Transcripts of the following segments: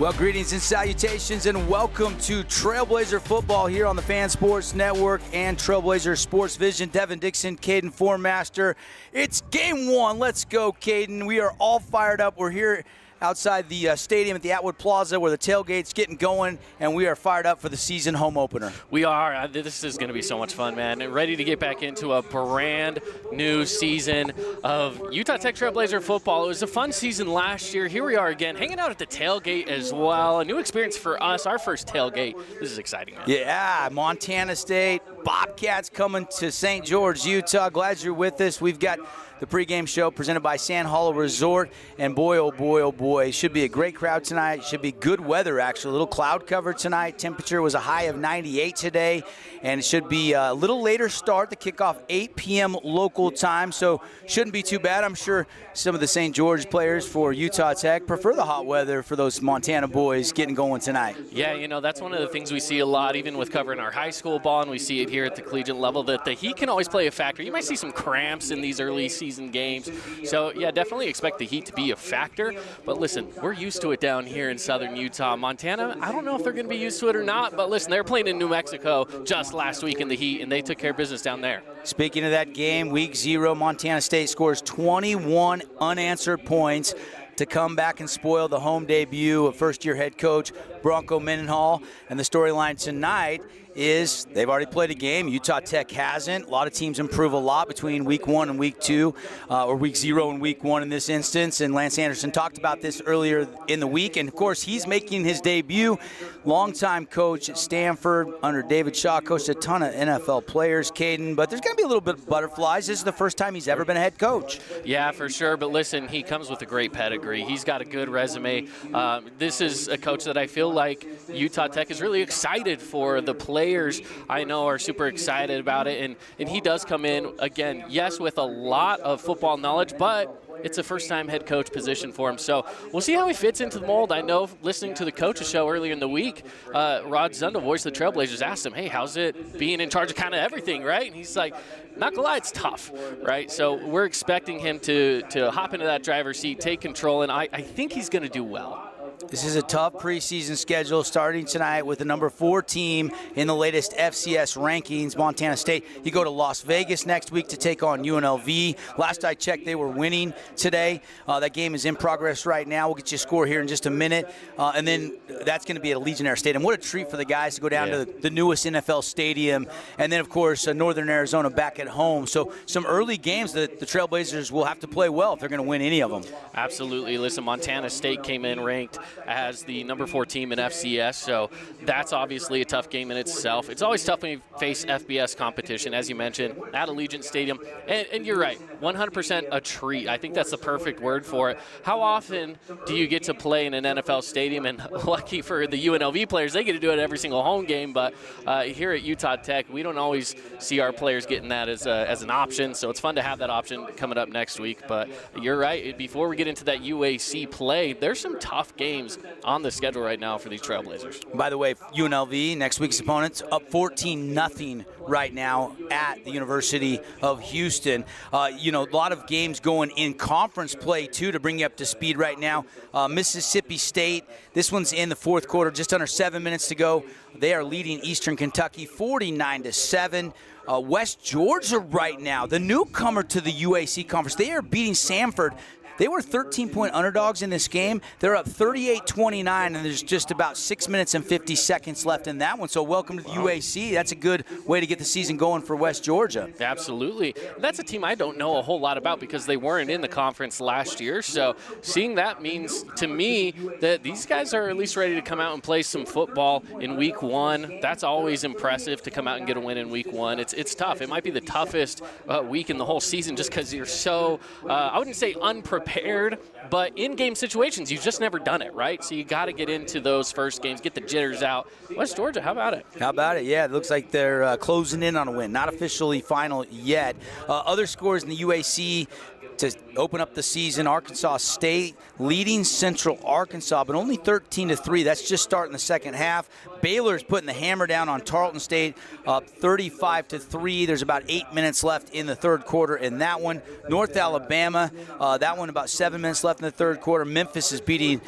Well, greetings and salutations, and welcome to Trailblazer Football here on the Fan Sports Network and Trailblazer Sports Vision. Devin Dixon, Caden Formaster. It's game one. Let's go, Caden. We are all fired up. We're here outside the stadium at the Atwood Plaza where the tailgate's getting going, and we are fired up for the season home opener. We are. This is going to be so much fun, man. And ready to get back into a brand new season of Utah Tech Trailblazer football. It was a fun season last year. Here we are again, hanging out at the tailgate as well. A new experience for us, our first tailgate. This is exciting, man. Yeah, Montana State, Bobcats coming to St. George, Utah. Glad you're with us. We've got the pregame show presented by Sand Hollow Resort, and boy, oh boy, oh boy, should be a great crowd tonight. Should be good weather, actually. A little cloud cover tonight. Temperature was a high of 98 today, and it should be a little later start. The kickoff 8 p.m. local time, so shouldn't be too bad. I'm sure some of the St. George players for Utah Tech prefer the hot weather for those Montana boys getting going tonight. Yeah, you know, that's one of the things we see a lot, even with covering our high school ball, and we see it here at the collegiate level, that the heat can always play a factor. You might see some cramps in these early season games. So, yeah, definitely expect the heat to be a factor. But listen, we're used to it down here in southern Utah. Montana, I don't know if they're going to be used to it or not, but listen, they're playing in New Mexico just last week in the heat, and they took care of business down there. Speaking of that game, week 0, Montana State scores 21 unanswered points to come back and spoil the home debut of first-year head coach Bronco Mendenhall. And the storyline tonight is they've already played a game. Utah Tech hasn't. A lot of teams improve a lot between week 1 and week 2, or week 0 and week 1 in this instance. And Lance Anderson talked about this earlier in the week. And, of course, he's making his debut. Longtime coach at Stanford under David Shaw, coached a ton of NFL players, Caden. But there's going to be a little bit of butterflies. This is the first time he's ever been a head coach. Yeah, for sure. But, listen, he comes with a great pedigree. He's got a good resume. This is a coach that I feel like Utah Tech is really excited for. The players I know are super excited about it, and he does come in, again, yes, with a lot of football knowledge, but it's a first-time head coach position for him. So we'll see how he fits into the mold. I know listening to the coaches show earlier in the week, Rod Zundel, voice of the Trailblazers, asked him, hey, how's it being in charge of kind of everything, right? And he's like, not gonna lie, it's tough, right? So we're expecting him to hop into that driver's seat, take control, and I think he's going to do well. This is a tough preseason schedule starting tonight with the number 4 team in the latest FCS rankings, Montana State. You go to Las Vegas next week to take on UNLV. Last I checked, they were winning today. That game is in progress right now. We'll get you a score here in just a minute. And then that's going to be at Legionnaire Stadium. What a treat for the guys to go down to the newest NFL stadium. And then, of course, Northern Arizona back at home. So some early games that the Trailblazers will have to play well if they're going to win any of them. Absolutely. Listen, Montana State came in ranked as the number 4 team in FCS, so that's obviously a tough game in itself. It's always tough when you face FBS competition, as you mentioned, at Allegiant Stadium. And you're right, 100% a treat. I think that's the perfect word for it. How often do you get to play in an NFL stadium? And lucky for the UNLV players, they get to do it every single home game. But here at Utah Tech, we don't always see our players getting that as an option. So it's fun to have that option coming up next week. But you're right, before we get into that UAC play, there's some tough games on the schedule right now for these Trailblazers. By the way, UNLV, next week's opponents, up 14-0 right now at the University of Houston. You know, a lot of games going in conference play, too, to bring you up to speed right now. Mississippi State, this one's in the fourth quarter, just under 7 minutes to go. They are leading Eastern Kentucky 49-7. West Georgia right now, the newcomer to the UAC conference, they are beating Samford. They were 13-point underdogs in this game. They're up 38-29, and there's just about 6 minutes and 50 seconds left in that one. So welcome to the UAC. That's a good way to get the season going for West Georgia. Absolutely. That's a team I don't know a whole lot about because they weren't in the conference last year. So seeing that means to me that these guys are at least ready to come out and play some football in week 1. That's always impressive to come out and get a win in week 1. It's tough. It might be the toughest week in the whole season just because you're so, I wouldn't say unprepared, but in game situations, you've just never done it, right? So you got to get into those first games, get the jitters out. West Georgia, how about it? How about it? Yeah, it looks like they're closing in on a win. Not officially final yet. Other scores in the UAC. to open up the season. Arkansas State leading Central Arkansas, but only 13-3. That's just starting the second half. Baylor's putting the hammer down on Tarleton State, up 35-3. There's about 8 minutes left in the third quarter in that one. North Alabama, that one about 7 minutes left in the third quarter. Memphis is beating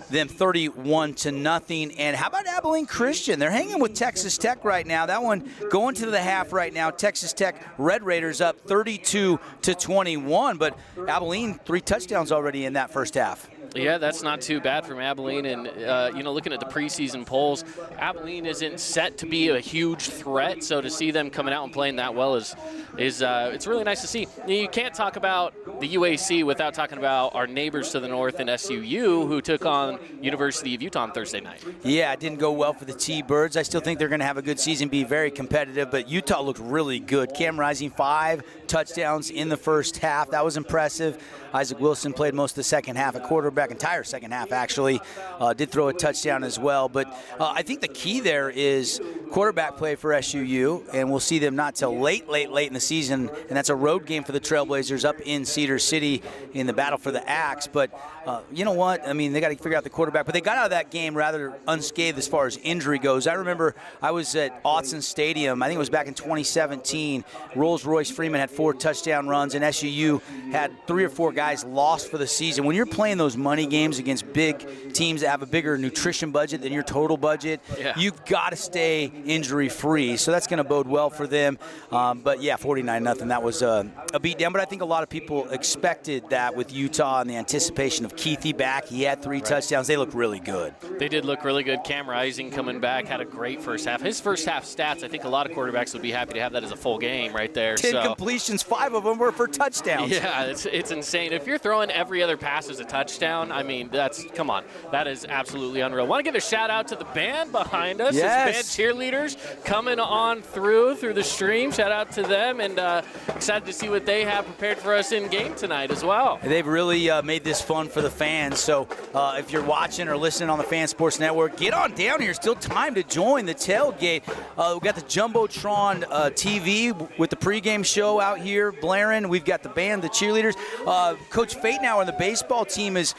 them 31-0. And how about Abilene Christian? They're hanging with Texas Tech right now. That one going to the half right now. Texas Tech Red Raiders up 32-21, but Abilene 3 touchdowns already in that first half. Yeah, that's not too bad from Abilene. And, looking at the preseason polls, Abilene isn't set to be a huge threat. So to see them coming out and playing that well is it's really nice to see. You can't talk about the UAC without talking about our neighbors to the north in SUU, who took on University of Utah on Thursday night. Yeah, it didn't go well for the T-Birds. I still think they're going to have a good season, be very competitive, but Utah looked really good. Cam Rising, 5 touchdowns in the first half. That was impressive. Isaac Wilson played most of the second half at quarterback, entire second half actually. Did throw a touchdown as well. But I think the key there is quarterback play for SUU, and we'll see them not till late in the season, and that's a road game for the Trailblazers up in Cedar City in the battle for the Axe. But you know what? I mean, they got to figure out the quarterback. But they got out of that game rather unscathed as far as injury goes. I remember I was at Autzen Stadium, I think it was back in 2017. Rolls-Royce Freeman had 4 touchdown runs, and SUU had 3 or 4 guys lost for the season. When you're playing those money games against big teams that have a bigger nutrition budget than your total budget, you've got to stay injury-free. So that's going to bode well for them. But, yeah, 49-0. That was a beatdown. But I think a lot of people expected that with Utah and the anticipation of Keithy back. He had 3 touchdowns. They look really good. They did look really good. Cam Rising coming back had a great first half. His first half stats, I think a lot of quarterbacks would be happy to have that as a full game right there. 10 completions, 5 of them were for touchdowns. Yeah, it's insane. If you're throwing every other pass as a touchdown, I mean, come on. That is absolutely unreal. Want to give a shout-out to the band behind us. Yes. Band cheerleaders coming on through the stream. Shout-out to them, and excited to see what they have prepared for us in game tonight as well. They've really made this fun for the fans. So if you're watching or listening on the Fan Sports Network, get on down here. Still time to join the tailgate. We've got the Jumbotron TV with the pregame show out here blaring. We've got the band, the cheerleaders. Coach Fatenhour and the baseball team is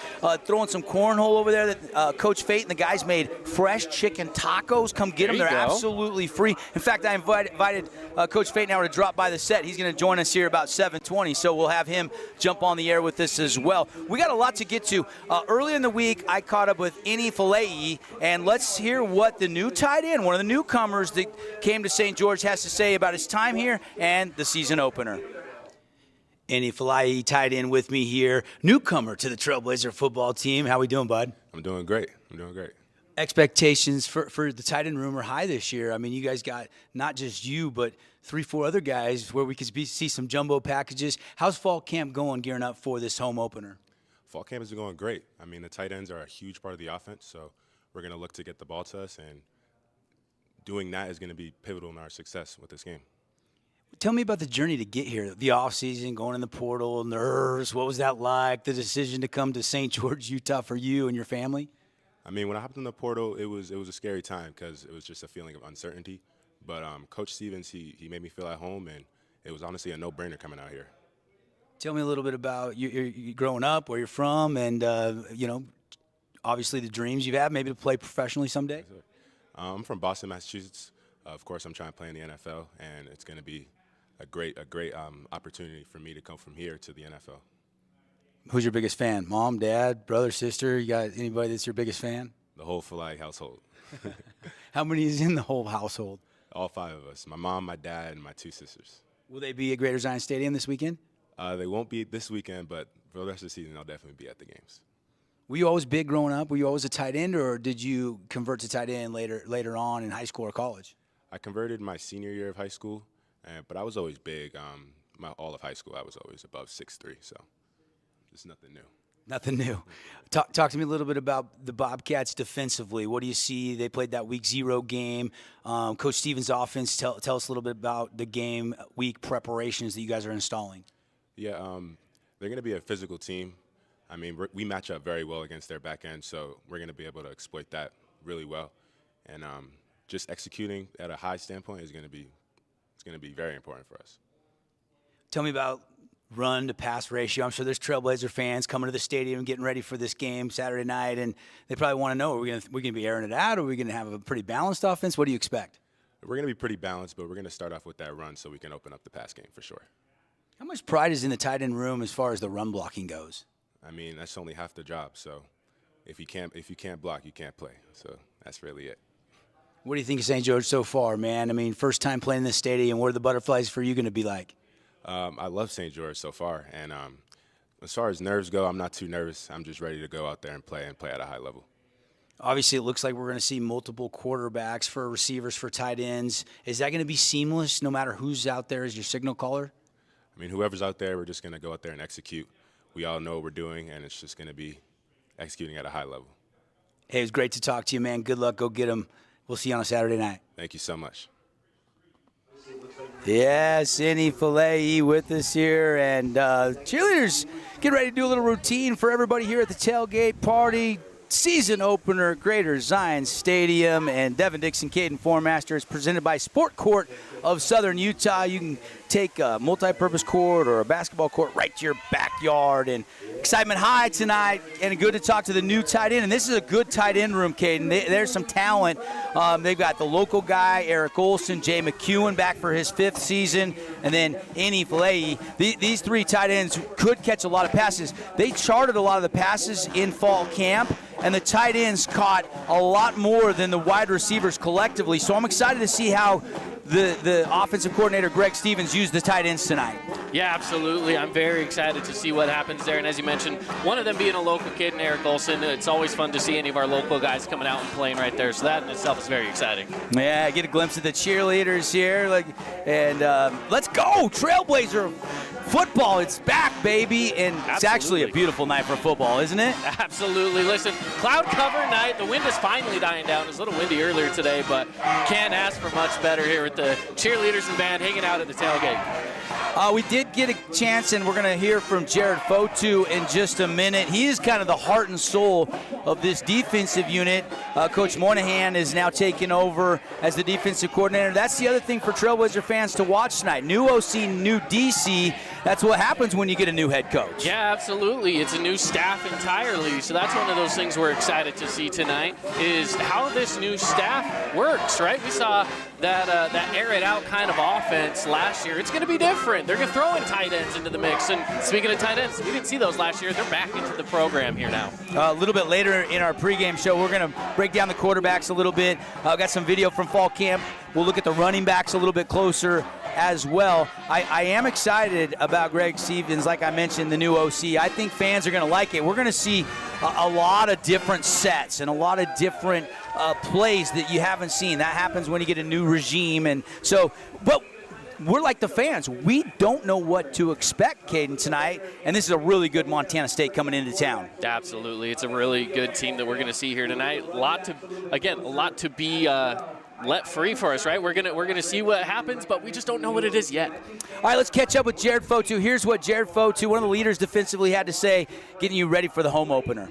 throwing some cornhole over there. That Coach Fate and the guys made fresh chicken tacos. Come get them. They're absolutely free. In fact, I invited Coach Fatenhour to drop by the set. He's going to join us here about 7:20, so we'll have him jump on the air with us as well. We got a lot to get to. Earlier in the week, I caught up with Andy Fjetland, and let's hear what the new tight end, one of the newcomers that came to St. George, has to say about his time here and the season opener. Andy Fjetland, tight end with me here, newcomer to the Trailblazer football team. How we doing, bud? I'm doing great. Expectations for the tight end room are high this year. I mean, you guys got not just you, but 3-4 other guys where we could see some jumbo packages. How's fall camp going, gearing up for this home opener? Fall camp is going great. I mean, the tight ends are a huge part of the offense, so we're going to look to get the ball to us, and doing that is going to be pivotal in our success with this game. Tell me about the journey to get here, the offseason, going in the portal, nerves. What was that like, the decision to come to St. George, Utah for you and your family? I mean, when I hopped in the portal, it was a scary time because it was just a feeling of uncertainty. But Coach Stevens, he made me feel at home, and it was honestly a no-brainer coming out here. Tell me a little bit about you growing up, where you're from, and, obviously the dreams you've had, maybe to play professionally someday. Yes, I'm from Boston, Massachusetts. Of course, I'm trying to play in the NFL, and it's going to be a great opportunity for me to come from here to the NFL. Who's your biggest fan? Mom, dad, brother, sister? You got anybody that's your biggest fan? The whole Fly household. How many is in the whole household? All 5 of us. My mom, my dad, and my 2 sisters. Will they be at Greater Zion Stadium this weekend? They won't be this weekend, but for the rest of the season, I'll definitely be at the games. Were you always big growing up? Were you always a tight end, or did you convert to tight end later on in high school or college? I converted my senior year of high school, but I was always big. All of high school, I was always above 6'3", so it's nothing new. Nothing new. Talk to me a little bit about the Bobcats defensively. What do you see? They played that Week 0 game. Coach Stevens' offense, tell us a little bit about the game week preparations that you guys are installing. Yeah, they're going to be a physical team. I mean, we match up very well against their back end, so we're going to be able to exploit that really well. And just executing at a high standpoint is going to be very important for us. Tell me about run to pass ratio. I'm sure there's Trailblazer fans coming to the stadium getting ready for this game Saturday night, and they probably want to know, are we going to be airing it out, or are we going to have a pretty balanced offense? What do you expect? We're going to be pretty balanced, but we're going to start off with that run so we can open up the pass game for sure. How much pride is in the tight end room as far as the run blocking goes? I mean, that's only half the job. So if you can't block, you can't play. So that's really it. What do you think of St. George so far, man? I mean, first time playing this stadium. What are the Butterflies for you going to be like? I love St. George so far, and as far as nerves go, I'm not too nervous. I'm just ready to go out there and play at a high level. Obviously, it looks like we're going to see multiple quarterbacks for receivers, for tight ends. Is that going to be seamless no matter who's out there as your signal caller? I mean, whoever's out there, we're just going to go out there and execute. We all know what we're doing, and it's just going to be executing at a high level. Hey, it was great to talk to you, man. Good luck. Go get them. We'll see you on a Saturday night. Thank you so much. Yes, Andy Fjetland with us here, and cheerleaders get ready to do a little routine for everybody here at the tailgate party. Season opener, Greater Zion Stadium, and Devin Dixon, Caden Formaster is presented by Sport Court of Southern Utah. You can take a multi-purpose court or a basketball court right to your backyard, and excitement high tonight, and good to talk to the new tight end. And this is a good tight end room, Caden. There's some talent. They've got the local guy, Eric Olson, Jay McEwen back for his 5th season, and then Andy Fjetland. These 3 tight ends could catch a lot of passes. They charted a lot of the passes in fall camp, and the tight ends caught a lot more than the wide receivers collectively. So I'm excited to see how the offensive coordinator, Greg Stevens, used the tight ends tonight. Yeah, absolutely. I'm very excited to see what happens there. And as you mentioned, one of them being a local kid, and Eric Olson, it's always fun to see any of our local guys coming out and playing right there. So that in itself is very exciting. Yeah, get a glimpse of the cheerleaders here. And let's go, Trailblazer football. It's back, baby. And it's actually a beautiful night for football, isn't it? Absolutely. Listen, cloud cover night. The wind is finally dying down. It was a little windy earlier today, but can't ask for much better here with the cheerleaders and band hanging out at the tailgate. We did get a chance, and we're going to hear from Jared Fotu in just a minute. He is kind of the heart and soul of this defensive unit. Coach Moynihan is now taking over as the defensive coordinator. That's the other thing for Trailblazer fans to watch tonight. New OC, new DC. That's what happens when you get a new head coach. Yeah, absolutely. It's a new staff entirely. So that's one of those things we're excited to see tonight is how this new staff works, right? We saw that air it out kind of offense last year. It's going to be different. They're going to throw in tight ends into the mix. And speaking of tight ends, we didn't see those last year. They're back into the program here now. A little bit later in our pregame show, we're going to break down the quarterbacks a little bit. Got some video from fall camp. We'll look at the running backs a little bit closer as well. I am excited about Greg Stevens, like I mentioned, the new OC. I think fans are going to like it. We're going to see a lot of different sets and a lot of different plays that you haven't seen. That happens when you get a new regime. And so, but we're like the fans. We don't know what to expect, Caden, tonight, and this is a really good Montana State coming into town. Absolutely. It's a really good team that we're going to see here tonight. A lot to be let free for us, right? We're gonna see what happens, but we just don't know what it is yet. All right, let's catch up with Jared Fotu. Here's what Jared Fotu, one of the leaders defensively, had to say, getting you ready for the home opener.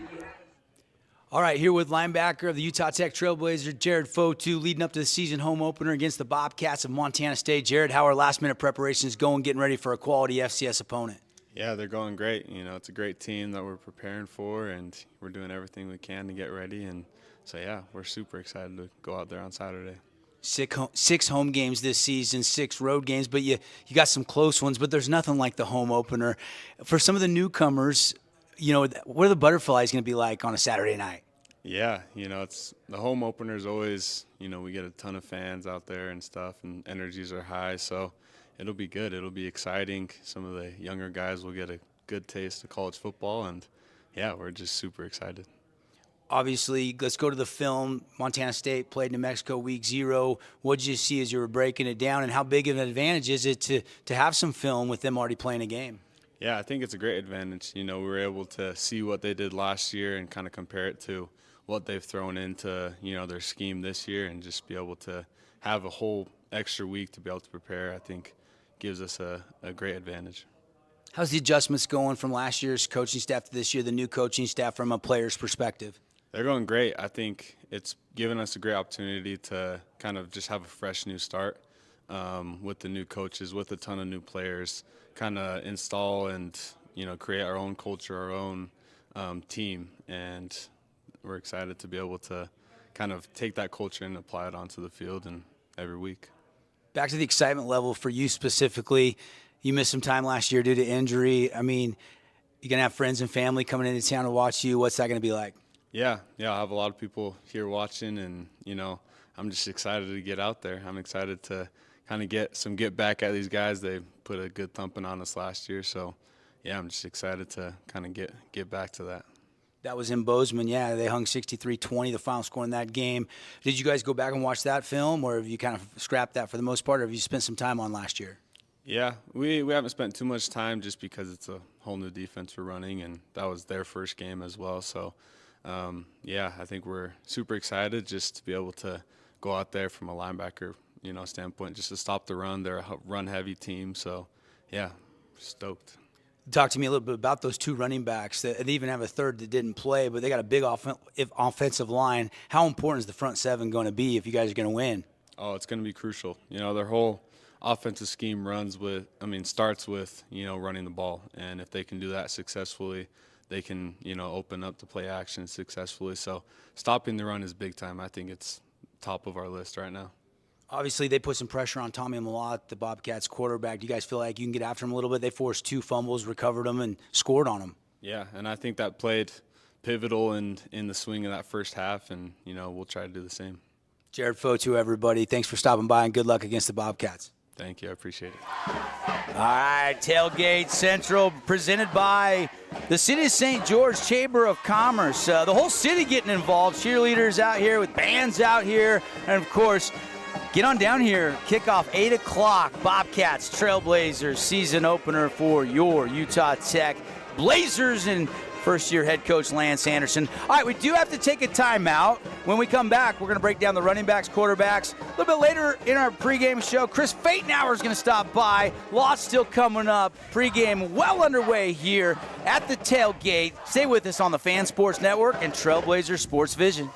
All right, here with linebacker of the Utah Tech Trailblazers, Jared Fotu, leading up to the season home opener against the Bobcats of Montana State. Jared, how are last-minute preparations going, getting ready for a quality FCS opponent? Yeah, they're going great. You know, it's a great team that we're preparing for, and we're doing everything we can to get ready. And so, yeah, we're super excited to go out there on Saturday. 6 home games this season, 6 road games, but you got some close ones, but there's nothing like the home opener. For some of the newcomers, you know, what are the Butterflies going to be like on a Saturday night? Yeah, you know, it's the home opener is always, you know, we get a ton of fans out there and stuff, and energies are high, so it'll be good. It'll be exciting. Some of the younger guys will get a good taste of college football, and, yeah, we're just super excited. Obviously, let's go to the film. Montana State played New Mexico week 0. What did you see as you were breaking it down, and how big of an advantage is it to have some film with them already playing a game? Yeah, I think it's a great advantage. You know, we were able to see what they did last year and kind of compare it to what they've thrown into, you know, their scheme this year, and just be able to have a whole extra week to be able to prepare, I think gives us a great advantage. How's the adjustments going from last year's coaching staff to this year, the new coaching staff from a player's perspective? They're going great. I think it's given us a great opportunity to kind of just have a fresh new start. with the new coaches, with a ton of new players, kind of install and, create our own culture, our own team. And we're excited to be able to kind of take that culture and apply it onto the field and every week. Back to the excitement level for you specifically. You missed some time last year due to injury. I mean, you're going to have friends and family coming into town to watch you. What's that going to be like? Yeah, I have a lot of people here watching, and, I'm just excited to get out there. I'm excited to kind of get back at these guys. They put a good thumping on us last year, so, yeah, I'm just excited to kind of get back to that. That was in Bozeman, yeah. They hung 63-20, the final score in that game. Did you guys go back and watch that film, or have you kind of scrapped that for the most part, or have you spent some time on last year? Yeah, we haven't spent too much time just because it's a whole new defense we're running, and that was their first game as well. So, I think we're super excited just to be able to go out there from a linebacker, standpoint, just to stop the run. They're a run-heavy team, so, yeah, stoked. Talk to me a little bit about those two running backs. They even have a third that didn't play, but they got a big offensive line. How important is the front seven going to be if you guys are going to win? Oh, it's going to be crucial. Their whole offensive scheme starts with, running the ball. And if they can do that successfully, they can, open up the play action successfully. So stopping the run is big time. I think it's top of our list right now. Obviously, they put some pressure on Tommy Malott, the Bobcats quarterback. Do you guys feel like you can get after him a little bit? They forced 2 fumbles, recovered them, and scored on them. Yeah, and I think that played pivotal in the swing of that first half, and, we'll try to do the same. Jared Fotu, everybody, thanks for stopping by, and good luck against the Bobcats. Thank you. I appreciate it. All right, Tailgate Central presented by the City of St. George Chamber of Commerce. The whole city getting involved. Cheerleaders out here with bands out here. And, of course, get on down here. Kickoff 8 o'clock. Bobcats, Trailblazers, season opener for your Utah Tech Blazers and first-year head coach Lance Anderson. All right, we do have to take a timeout. When we come back, we're going to break down the running backs, quarterbacks. A little bit later in our pregame show, Chris Fatenhour is going to stop by. Lots still coming up. Pregame well underway here at the Tailgate. Stay with us on the Fan Sports Network and Trailblazer Sports Vision.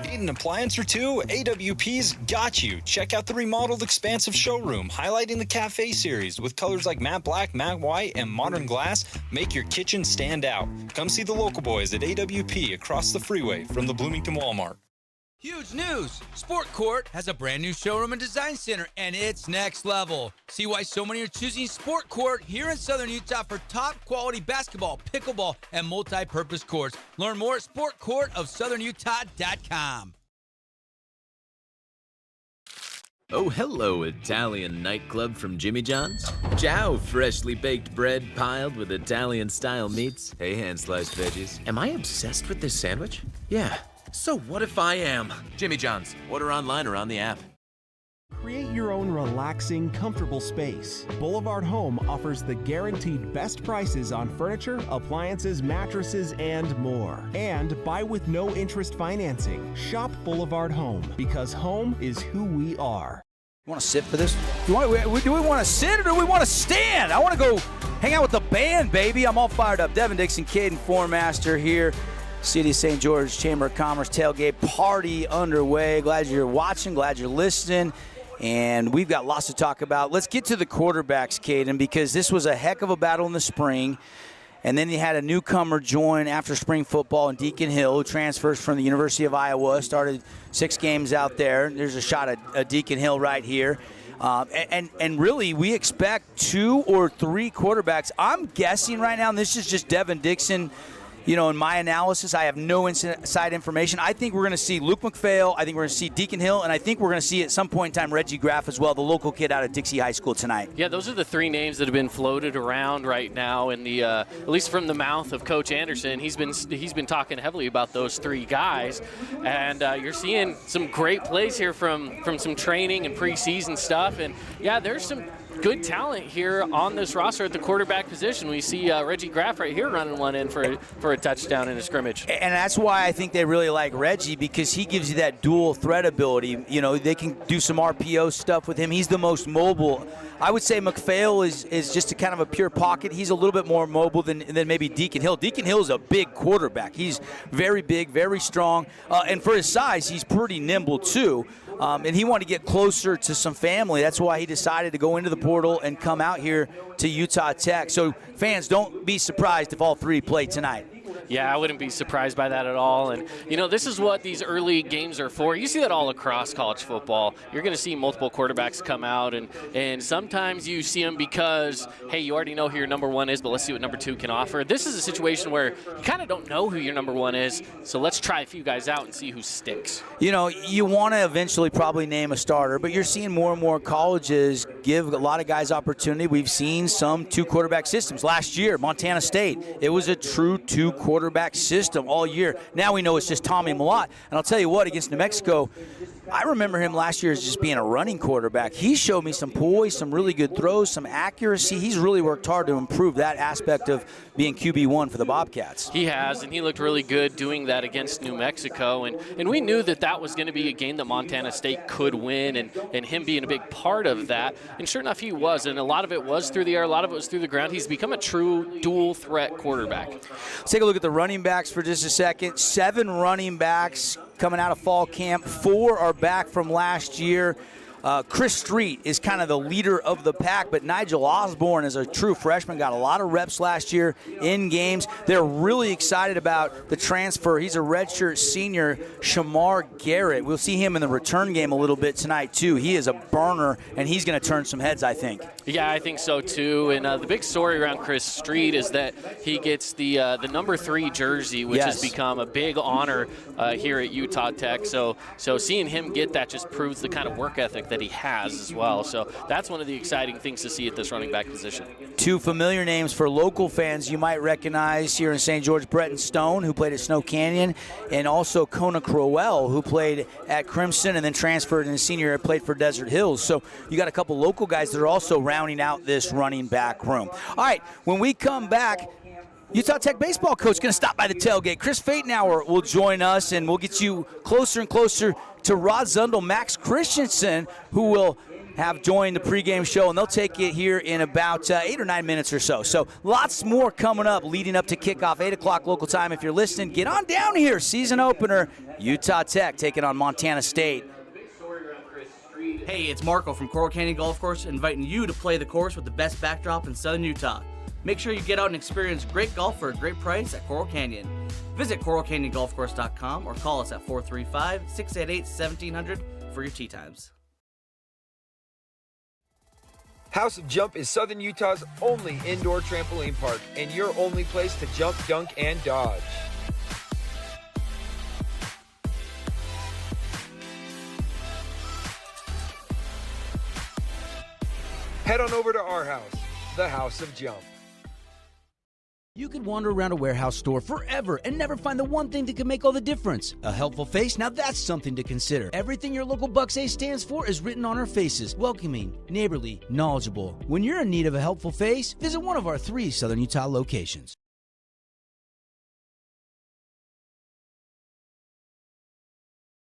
Need an appliance or two? AWP's got you. Check out the remodeled expansive showroom, highlighting the Cafe series with colors like matte black, matte white, and modern glass. Make your kitchen stand out. Come see the local boys at AWP across the freeway from the Bloomington Walmart. Huge news! Sport Court has a brand new showroom and design center, and it's next level. See why so many are choosing Sport Court here in Southern Utah for top quality basketball, pickleball, and multi-purpose courts. Learn more at sportcourtofsouthernutah.com. Oh, hello, Italian nightclub from Jimmy John's. Ciao, freshly baked bread piled with Italian-style meats. Hey, hand-sliced veggies. Am I obsessed with this sandwich? Yeah. So what if I am? Jimmy John's. Order online or on the app. Create your own relaxing, comfortable space. Boulevard Home offers the guaranteed best prices on furniture, appliances, mattresses, and more. And buy with no interest financing. Shop Boulevard Home, because home is who we are. You want to sit for this? Do we want to sit or do we want to stand? I want to go hang out with the band, baby. I'm all fired up. Devin Dixon, Caden Formaster here. City of St. George Chamber of Commerce tailgate party underway. Glad you're watching. Glad you're listening. And we've got lots to talk about. Let's get to the quarterbacks, Caden, because this was a heck of a battle in the spring. And then you had a newcomer join after spring football in Deacon Hill, who transfers from the University of Iowa, started 6 games out there. There's a shot at Deacon Hill right here. And really, we expect 2 or 3 quarterbacks. I'm guessing right now, and this is just Devin Dixon, in my analysis, I have no inside information. I think we're going to see Luke McPhail. I think we're going to see Deacon Hill. And I think we're going to see at some point in time Reggie Graff as well, the local kid out of Dixie High School tonight. Yeah, those are the 3 names that have been floated around right now in the at least from the mouth of Coach Anderson. He's been talking heavily about those 3 guys. And you're seeing some great plays here from some training and preseason stuff. And, yeah, there's some good talent here on this roster at the quarterback position. We see Reggie Graff right here running one in for a touchdown in a scrimmage. And that's why I think they really like Reggie, because he gives you that dual threat ability. They can do some RPO stuff with him. He's the most mobile I would say McPhail is just a kind of a pure pocket. He's a little bit more mobile than maybe Deacon Hill. Deacon Hill is a big quarterback. He's very big, very strong, and for his size, he's pretty nimble too. And he wanted to get closer to some family. That's why he decided to go into the portal and come out here to Utah Tech. So fans, don't be surprised if all three play tonight. Yeah, I wouldn't be surprised by that at all. And, you know, this is what these early games are for. You see that all across college football. You're going to see multiple quarterbacks come out, and sometimes you see them because, hey, you already know who your number one is, but let's see what number two can offer. This is a situation where you kind of don't know who your number one is, so let's try a few guys out and see who sticks. You know, you want to eventually probably name a starter, but you're seeing more and more colleges give a lot of guys opportunity. We've seen some two-quarterback systems. Last year, Montana State, it was a true two-quarterback system all year. Now we know it's just Tommy Mellott. And I'll tell you what, against New Mexico, I remember him last year as just being a running quarterback. He showed me some poise, some really good throws, some accuracy. He's really worked hard to improve that aspect of being QB1 for the Bobcats. He has, and he looked really good doing that against New Mexico. And we knew that that was going to be a game that Montana State could win, and him being a big part of that. And sure enough, he was. And a lot of it was through the air, a lot of it was through the ground. He's become a true dual-threat quarterback. Let's take a look at the running backs for just a second. 7 running backs coming out of fall camp. 4 are back from last year. Chris Street is kind of the leader of the pack, but Nigel Osborne is a true freshman, got a lot of reps last year in games. They're really excited about the transfer. He's a redshirt senior, Shamar Garrett. We'll see him in the return game a little bit tonight, too. He is a burner, and he's going to turn some heads, I think. Yeah, I think so, too. And the big story around Chris Street is that he gets the number 3 jersey, which has become a big honor here at Utah Tech. So seeing him get that just proves the kind of work ethic that he has as well. So that's one of the exciting things to see at this running back position. 2 familiar names for local fans you might recognize here in St. George: Bretton Stone, who played at Snow Canyon, and also Kona Crowell, who played at Crimson and then transferred in his senior year, played for Desert Hills. So you got a couple local guys that are also rounding out this running back room. All right, when we come back, Utah Tech baseball coach going to stop by the tailgate. Chris Fatenhour will join us, and we'll get you closer and closer to Rod Zundel, Max Christensen, who will have joined the pregame show, and they'll take it here in about 8 or 9 minutes or so. So lots more coming up leading up to kickoff, 8 o'clock local time. If you're listening, get on down here. Season opener, Utah Tech taking on Montana State. Hey, it's Marco from Coral Canyon Golf Course, inviting you to play the course with the best backdrop in southern Utah. Make sure you get out and experience great golf for a great price at Coral Canyon. Visit coralcanyongolfcourse.com or call us at 435-688-1700 for your tee times. House of Jump is Southern Utah's only indoor trampoline park and your only place to jump, dunk, and dodge. Head on over to our house, the House of Jump. You could wander around a warehouse store forever and never find the one thing that could make all the difference. A helpful face? Now that's something to consider. Everything your local Bucks A stands for is written on our faces. Welcoming, neighborly, knowledgeable. When you're in need of a helpful face, visit one of our 3 Southern Utah locations.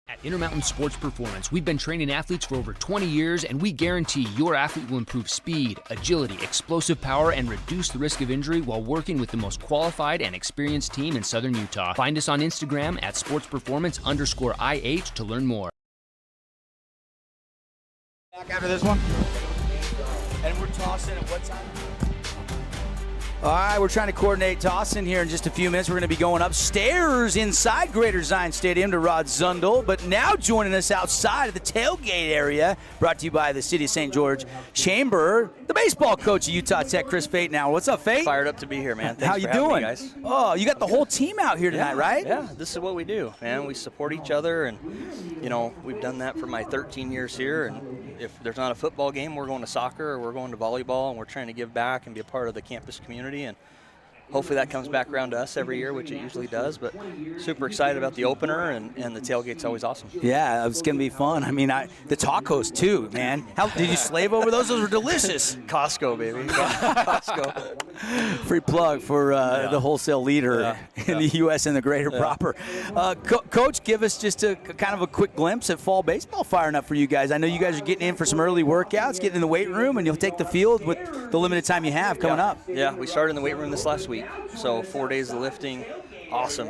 At Intermountain Sports Performance, we've been training athletes for over 20 years, and we guarantee your athlete will improve speed, agility, explosive power, and reduce the risk of injury while working with the most qualified and experienced team in Southern Utah. Find us on Instagram at sportsperformance_IH to learn more. Back after this one. And we're tossing at what time? All right, we're trying to coordinate tossing here in just a few minutes. We're going to be going upstairs inside Greater Zion Stadium to Rod Zundel, but now joining us outside of the tailgate area, brought to you by the City of St. George Chamber, the baseball coach of Utah Tech, Chris Fatenhour. What's up, Fate? Fired up to be here, man. Thanks How you for having doing? me, guys. Oh, you got the whole team out here tonight, right? Yeah, this is what we do, man. We support each other, and, you know, we've done that for my 13 years here, and if there's not a football game, we're going to soccer or we're going to volleyball, and we're trying to give back and be a part of the campus community, and hopefully that comes back around to us every year, which it usually does. But super excited about the opener, and the tailgate's always awesome. Yeah, it's going to be fun. I mean, the tacos, too, man. How did you slave over those? Those were delicious. Costco, baby. Costco. Free plug for the wholesale leader in the U.S. and the greater proper. Coach, give us just a kind of a quick glimpse at fall baseball firing up for you guys. I know you guys are getting in for some early workouts, getting in the weight room, and you'll take the field with the limited time you have coming up. Yeah, we started in the weight room this last week, so 4 days of lifting. Awesome.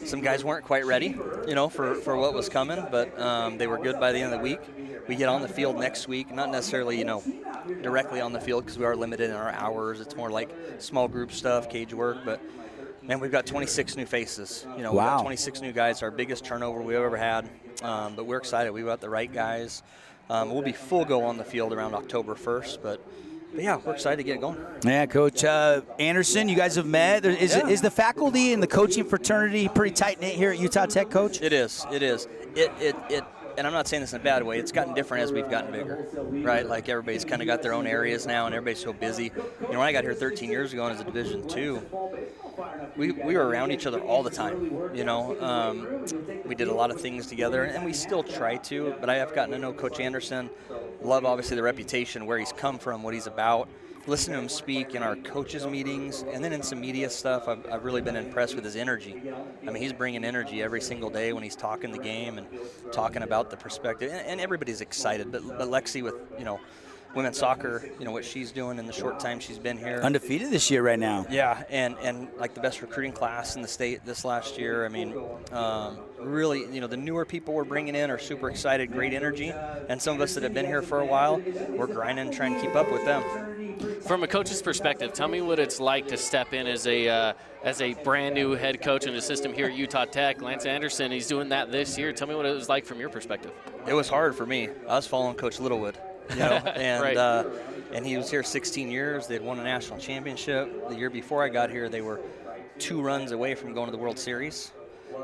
Some guys weren't quite ready, for what was coming, but they were good by the end of the week. We get on the field next week, not necessarily, directly on the field because we are limited in our hours. It's more like small group stuff, cage work, but man, we've got 26 new faces. We've got 26 new guys, our biggest turnover we've ever had, but we're excited. We've got the right guys. We'll be full go on the field around October 1st, but yeah, we're excited to get it going. Yeah, Coach Anderson, you guys have met. Is the faculty and the coaching fraternity pretty tight-knit here at Utah Tech, Coach? It is. And I'm not saying this in a bad way, it's gotten different as we've gotten bigger, right? Like everybody's kind of got their own areas now, and everybody's so busy. When I got here 13 years ago and as a Division II, we were around each other all the time, We did a lot of things together, and we still try to, but I have gotten to know Coach Anderson, love obviously the reputation, where he's come from, what he's about. Listen to him speak in our coaches meetings, and then in some media stuff, I've really been impressed with his energy. I mean, he's bringing energy every single day when he's talking the game and talking about the perspective, and everybody's excited. But Lexi with, women's soccer, what she's doing in the short time she's been here. Undefeated this year right now. Yeah, and like the best recruiting class in the state this last year. I mean, really, the newer people we're bringing in are super excited, great energy, and some of us that have been here for a while, we're grinding, trying to keep up with them. From a coach's perspective, tell me what it's like to step in as a brand new head coach in the system here at Utah Tech. Lance Anderson, he's doing that this year. Tell me what it was like from your perspective. It was hard for me. I was following Coach Littlewood, and right. And he was here 16 years. They'd won a national championship. The year before I got here, they were 2 runs away from going to the World Series.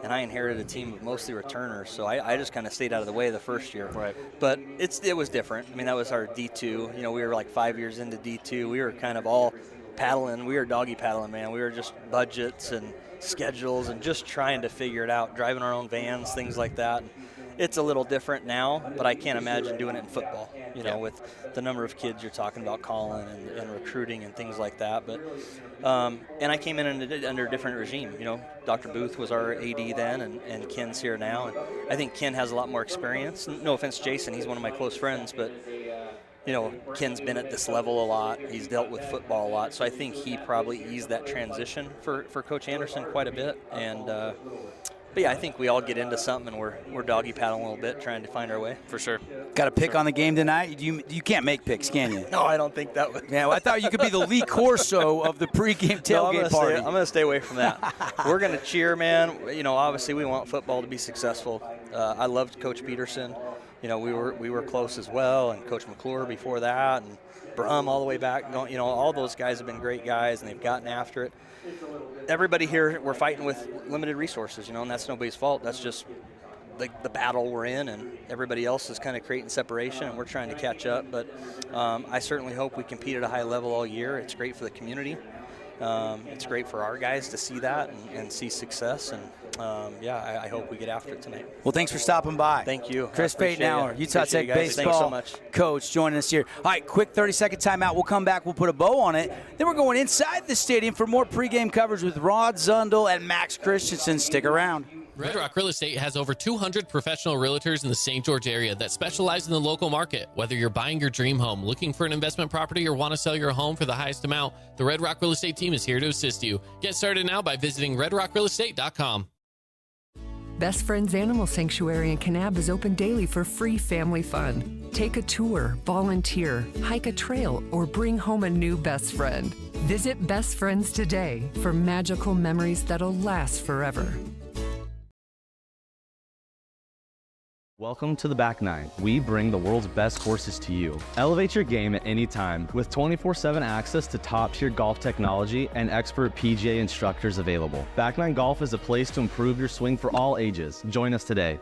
And I inherited a team of mostly returners, so I just kind of stayed out of the way the first year. Right. But it was different. I mean, that was our D2. We were like 5 years into D2. We were kind of all paddling. We were doggy paddling, man. We were just budgets and schedules and just trying to figure it out, driving our own vans, things like that. It's a little different now, but I can't imagine doing it in football, with the number of kids you're talking about calling and recruiting and things like that. But and I came in under a different regime. Dr. Booth was our AD then, and Ken's here now. And I think Ken has a lot more experience. No offense, Jason, he's one of my close friends, but Ken's been at this level a lot. He's dealt with football a lot. So I think he probably eased that transition for Coach Anderson quite a bit. And but yeah, I think we all get into something and we're doggy paddling a little bit, trying to find our way. For sure. Got a pick on the game tonight? You can't make picks, can you? No, I don't think that would. Yeah, well, I thought you could be the Lee Corso of the pregame tailgate party. I'm going to stay away from that. We're going to cheer, man. Obviously we want football to be successful. I loved Coach Peterson. We were close as well, and Coach McClure before that, and Brum all the way back. All those guys have been great guys, and they've gotten after it. Everybody here, we're fighting with limited resources, and that's nobody's fault. That's just the battle we're in, and everybody else is kind of creating separation, and we're trying to catch up. But I certainly hope we compete at a high level all year. It's great for the community. It's great for our guys to see that and see success. And I hope we get after it tonight. Well, thanks for stopping by. Thank you. Chris Fatenhour, Utah Tech baseball coach, joining us here. All right, quick 30-second timeout. We'll come back. We'll put a bow on it. Then we're going inside the stadium for more pregame coverage with Rod Zundel and Max Christensen. Stick around. Red Rock Real Estate has over 200 professional realtors in the St. George area that specialize in the local market. Whether you're buying your dream home, looking for an investment property, or want to sell your home for the highest amount, the Red Rock Real Estate team is here to assist you. Get started now by visiting redrockrealestate.com. Best Friends Animal Sanctuary in Kanab is open daily for free family fun. Take a tour, volunteer, hike a trail, or bring home a new best friend. Visit Best Friends today for magical memories that'll last forever. Welcome to the Back Nine. We bring the world's best courses to you. Elevate your game at any time with 24/7 access to top-tier golf technology and expert PGA instructors available. Back Nine Golf is a place to improve your swing for all ages. Join us today.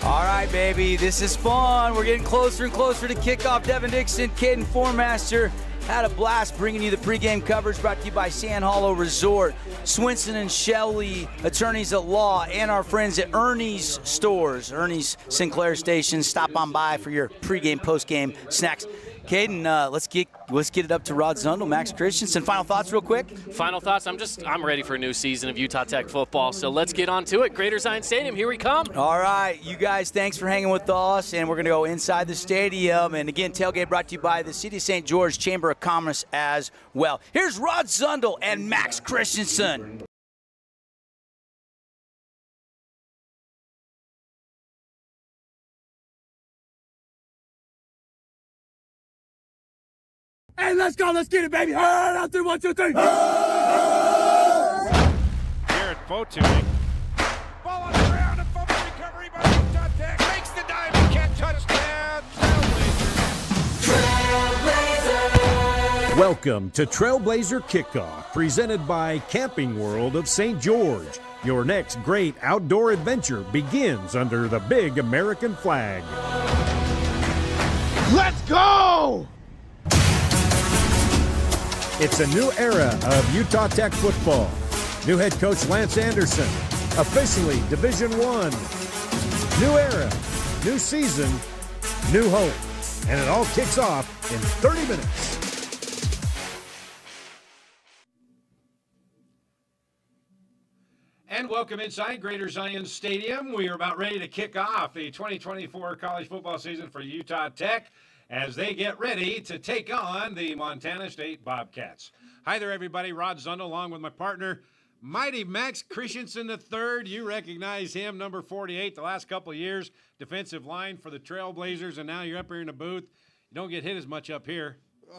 All right, baby, this is fun. We're getting closer and closer to kickoff. Devin Dixon, Caden Formaster Had a blast bringing you the pregame coverage brought to you by Sand Hollow Resort, Swinson and Shelley, attorneys at law, and our friends at Ernie's Stores, Ernie's Sinclair Station. Stop on by for your pregame, postgame snacks. Caden, let's get it up to Rod Zundel, Max Christensen. Final thoughts real quick? Final thoughts, I'm ready for a new season of Utah Tech football, so let's get on to it. Greater Zion Stadium, here we come. All right, you guys, thanks for hanging with us, and we're going to go inside the stadium. And again, tailgate brought to you by the City of St. George Chamber of Commerce as well. Here's Rod Zundel and Max Christensen. Hey, let's go. Let's get it, baby. Out 3, 1, 2, 3. Jared Fotu. Ball on the ground. A fumble recovery by Utah Tech. Makes the diving catch. Touchdown. Trailblazers. Welcome to Trailblazer Kickoff, presented by Camping World of St. George. Your next great outdoor adventure begins under the big American flag. Let's go! It's a new era of Utah Tech football. New head coach Lance Anderson, officially Division I. New era, new season, new hope. And it all kicks off in 30 minutes. And welcome inside Greater Zion Stadium. We are about ready to kick off the 2024 college football season for Utah Tech as they get ready to take on the Montana State Bobcats. Hi there, everybody. Rod Zundel along with my partner, Mighty Max Christensen III. You recognize him, number 48, the last couple of years, defensive line for the Trailblazers, and now you're up here in the booth. You don't get hit as much up here.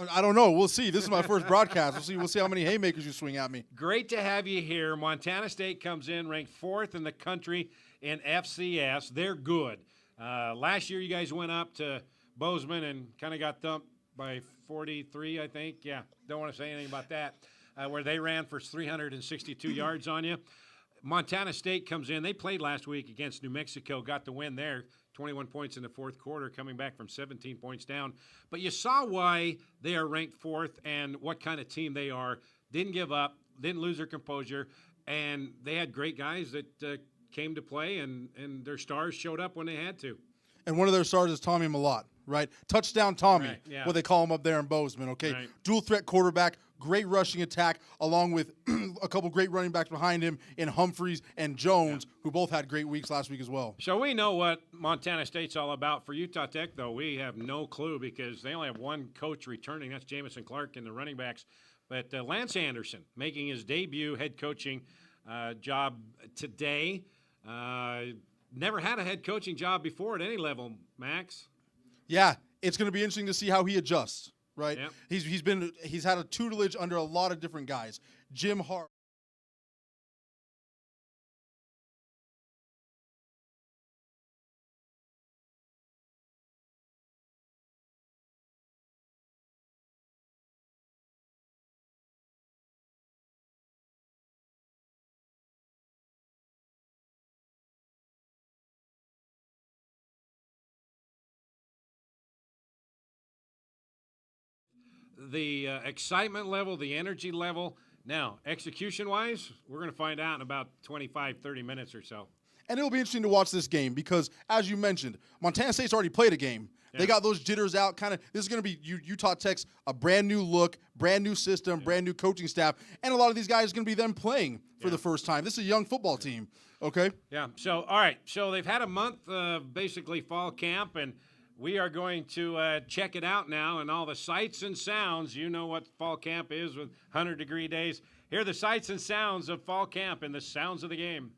I don't know. We'll see. This is my first broadcast. We'll see how many haymakers you swing at me. Great to have you here. Montana State comes in ranked 4th in the country in FCS. They're good. Last year you guys went up to Bozeman and kind of got thumped by 43, I think. Yeah, don't want to say anything about that, where they ran for 362 yards on you. Montana State comes in. They played last week against New Mexico, got the win there, 21 points in the fourth quarter, coming back from 17 points down. But you saw why they are ranked 4th and what kind of team they are. Didn't give up, didn't lose their composure, and they had great guys that came to play, and their stars showed up when they had to. And one of their stars is Tommy Malott, right? Touchdown Tommy, right, yeah. What they call him up there in Bozeman, okay? Right. Dual threat quarterback, great rushing attack, along with a couple great running backs behind him in Humphreys and Jones, who both had great weeks last week as well. So we know what Montana State's all about. For Utah Tech, though, we have no clue because they only have one coach returning. That's Jamison Clark in the running backs. But Lance Anderson making his debut head coaching job today. Never had a head coaching job before at any level, Max. Yeah, it's going to be interesting to see how he adjusts, right? Yep. He's had a tutelage under a lot of different guys. Jim Hart. The excitement level, the energy level. Now, execution-wise, we're going to find out in about 25, 30 minutes or so. And it'll be interesting to watch this game because, as you mentioned, Montana State's already played a game. Yeah. They got those jitters out. This is going to be Utah Tech's a brand new look, brand new system, brand new coaching staff, and a lot of these guys are going to be them playing for the first time. This is a young football team, okay? Yeah. So, all right. So they've had a month of basically fall camp, and we are going to check it out now and all the sights and sounds. You know what fall camp is with 100-degree days. Here are the sights and sounds of fall camp and the sounds of the game.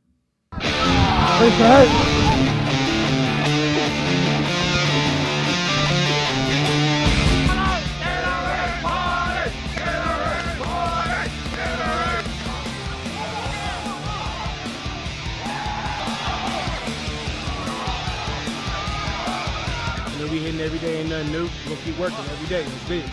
We hitting every day, ain't nothing new. We'll keep working every day. It's big.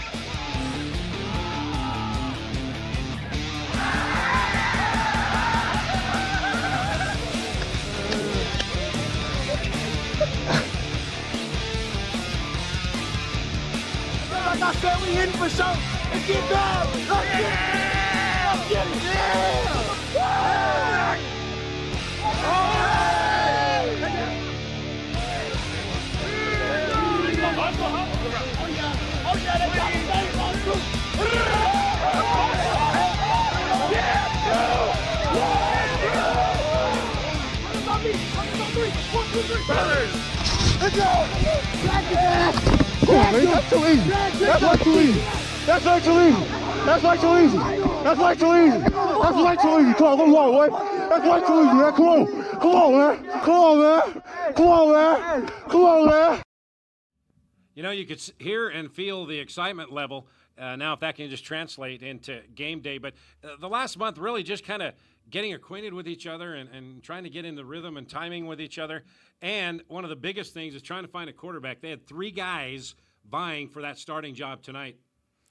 I said we hitting for sure. Let's get down. Let's get it. Let's get it. Yeah. Oh yeah, they got the same on too. Let's go! Come on, man. That's too easy. That's way too easy. That's way too easy. That's way too easy. That's way too easy. That's way too easy. Come on, come on, boy. That's way too easy, man. Come on. Come on, man. Come on, man. Come on, man. Come on, man. You know, you could hear and feel the excitement level. Now, if that can just translate into game day. But the last month really just kind of getting acquainted with each other and trying to get into rhythm and timing with each other. And one of the biggest things is trying to find a quarterback. They had 3 guys vying for that starting job tonight.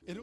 And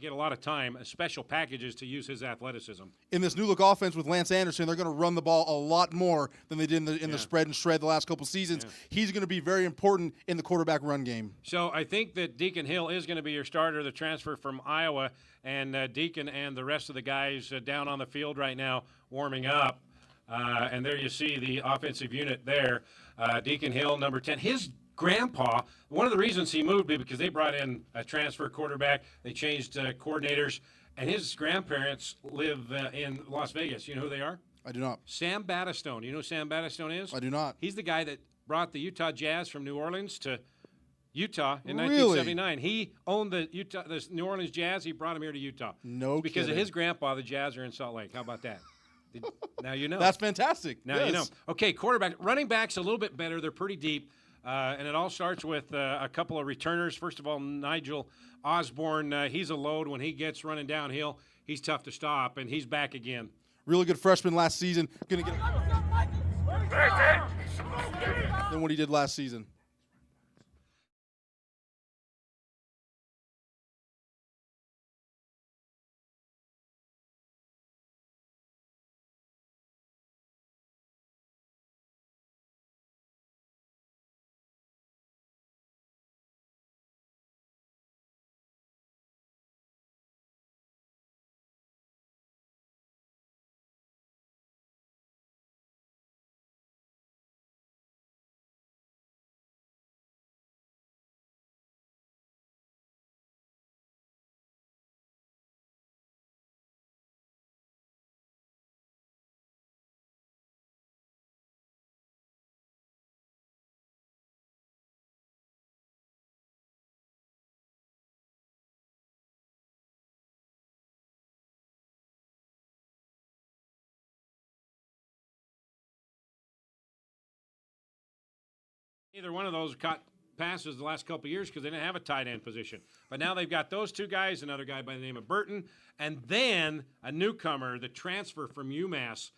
get a lot of time, special packages to use his athleticism. In this new look offense with Lance Anderson, they're going to run the ball a lot more than they did in the spread and shred the last couple seasons. Yeah. He's going to be very important in the quarterback run game. So I think that Deacon Hill is going to be your starter, the transfer from Iowa, and Deacon and the rest of the guys down on the field right now warming up. And there you see the offensive unit there. Deacon Hill, number 10. His grandpa, one of the reasons he moved because they brought in a transfer quarterback. They changed coordinators, and his grandparents live in Las Vegas. You know who they are? I do not. Sam Battistone. You know who Sam Battistone is? I do not. He's the guy that brought the Utah Jazz from New Orleans to Utah in Really? 1979. He owned the New Orleans Jazz. He brought them here to Utah. No Because kidding. of his grandpa, the Jazz are in Salt Lake. How about that? Now you know. That's fantastic. Now you know. Okay, quarterback. Running backs a little bit better. They're pretty deep. And it all starts with a couple of returners. First of all, Nigel Osborne, he's a load. When he gets running downhill, he's tough to stop, and he's back again. Really good freshman last season. Going to get than what he did last season. Either one of those caught passes the last couple of years because they didn't have a tight end position. But now they've got those 2 guys, another guy by the name of Burton, and then a newcomer, the transfer from UMass,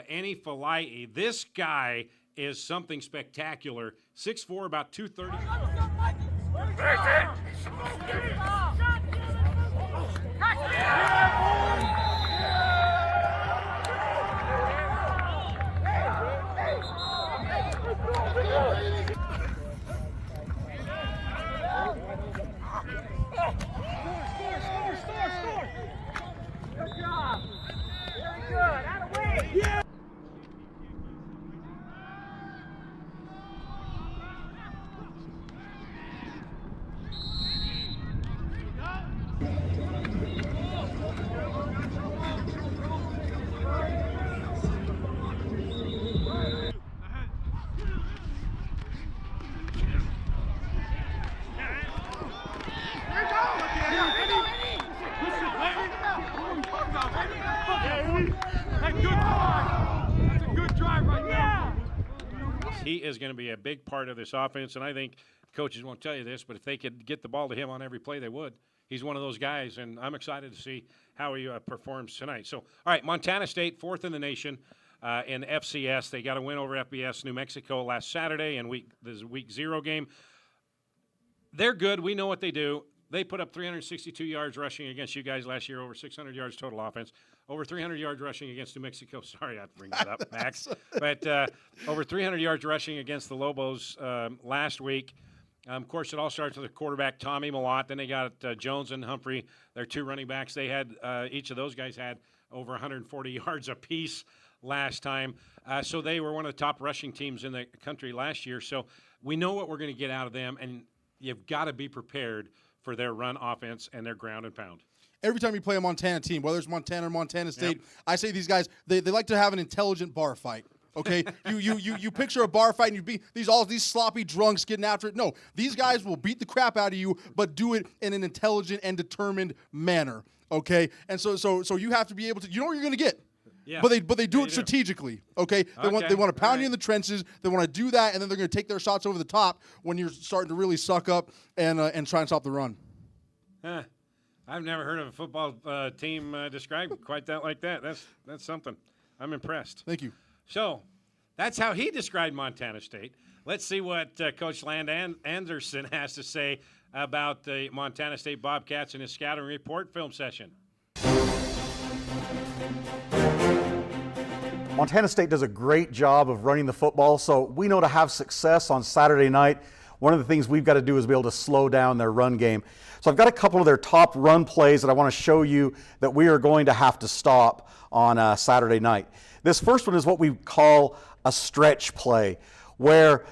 Andy Fjetland. This guy is something spectacular. 6'4", about 230. He is going to be a big part of this offense, and I think coaches won't tell you this, but if they could get the ball to him on every play, they would. He's one of those guys, and I'm excited to see how he performs tonight. So, all right, Montana State, 4th in the nation in FCS. They got a win over FBS New Mexico last Saturday in this week 0 game. They're good. We know what they do. They put up 362 yards rushing against you guys last year, over 600 yards total offense, over 300 yards rushing against New Mexico. Sorry, I have to bring that up, Max. But over 300 yards rushing against the Lobos last week. Of course, it all starts with the quarterback, Tommy Malott. Then they got Jones and Humphrey, their 2 running backs. They had each of those guys had over 140 yards apiece last time. So they were one of the top rushing teams in the country last year. So we know what we're going to get out of them, and you've got to be prepared for their run offense and their ground and pound. Every time you play a Montana team, whether it's Montana or Montana State, I say these guys, they like to have an intelligent bar fight. Okay, you picture a bar fight and you be these sloppy drunks getting after it. No, these guys will beat the crap out of you, but do it in an intelligent and determined manner. Okay, and so you have to be able to. You know what you're going to get. Yeah. But they do it strategically. Okay, they want to pound you in the trenches. They want to do that, and then they're going to take their shots over the top when you're starting to really suck up and try and stop the run. I've never heard of a football team described quite like that. That's something. I'm impressed. Thank you. So that's how he described Montana State. Let's see what Coach Land Anderson has to say about the Montana State Bobcats in his scouting report film session. Montana State does a great job of running the football, so we know to have success on Saturday night, one of the things we've got to do is be able to slow down their run game. So I've got a couple of their top run plays that I want to show you that we are going to have to stop on Saturday night. This first one is what we call a stretch play, where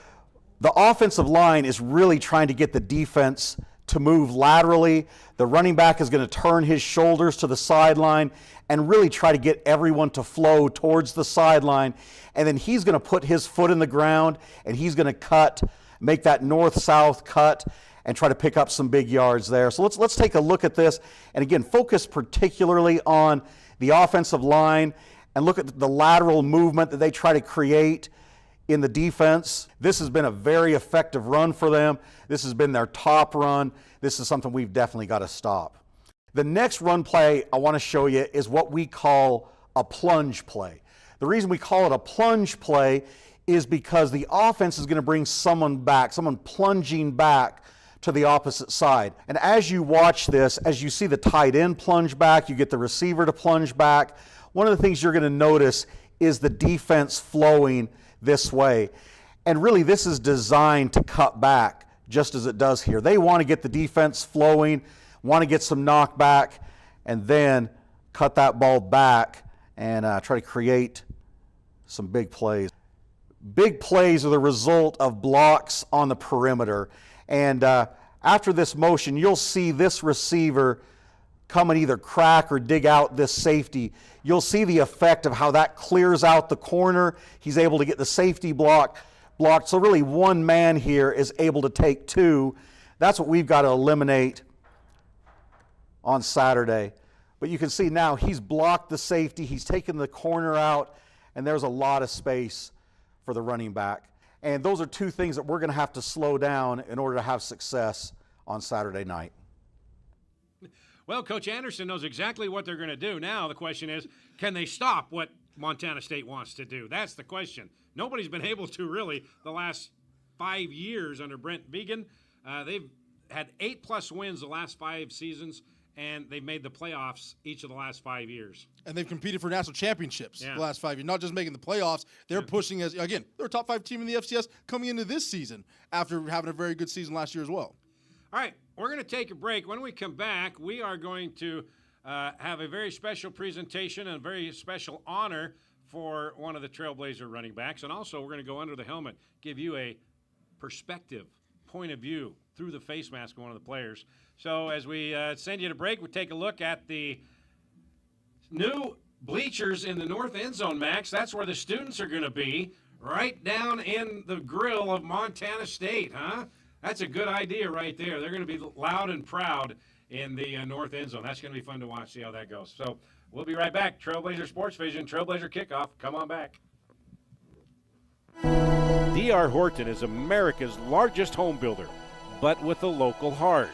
the offensive line is really trying to get the defense to move laterally. The running back is going to turn his shoulders to the sideline and really try to get everyone to flow towards the sideline. And then he's going to put his foot in the ground and he's going to make that north-south cut and try to pick up some big yards there. So let's take a look at this. And again, focus particularly on the offensive line and look at the lateral movement that they try to create in the defense. This has been a very effective run for them. This has been their top run. This is something we've definitely got to stop. The next run play I want to show you is what we call a plunge play. The reason we call it a plunge play is because the offense is going to bring someone plunging back to the opposite side. And as you watch this, as you see the tight end plunge back, you get the receiver to plunge back, one of the things you're going to notice is the defense flowing this way. And really, this is designed to cut back, just as it does here. They want to get the defense flowing, want to get some knockback, and then cut that ball back and try to create some big plays. Big plays are the result of blocks on the perimeter. And after this motion, you'll see this receiver come and either crack or dig out this safety. You'll see the effect of how that clears out the corner. He's able to get the safety blocked. So really one man here is able to take two. That's what we've got to eliminate on Saturday. But you can see now he's blocked the safety. He's taken the corner out, and there's a lot of space for the running back. And those are two things that we're going to have to slow down in order to have success on Saturday night. Well, Coach Anderson knows exactly what they're going to do. Now the question is, can they stop what Montana State wants to do? That's the question. Nobody's been able to really the last 5 years under Brent Vigen. They've had 8+ wins the last 5 seasons, and they've made the playoffs each of the last 5 years. And they've competed for national championships the last 5 years, not just making the playoffs. They're pushing they're a top 5 team in the FCS coming into this season after having a very good season last year as well. All right, we're going to take a break. When we come back, we are going to have a very special presentation and a very special honor for one of the Trailblazer running backs. And also, we're going to go under the helmet, give you a perspective, point of view through the face mask of one of the players. So as we send you to break, we take a look at the new bleachers in the north end zone, Max. That's where the students are going to be, right down in the grill of Montana State, huh? That's a good idea right there. They're going to be loud and proud in the north end zone. That's going to be fun to watch, see how that goes. So we'll be right back. Trailblazer Sports Vision, Trailblazer Kickoff. Come on back. D.R. Horton is America's largest home builder, but with a local heart.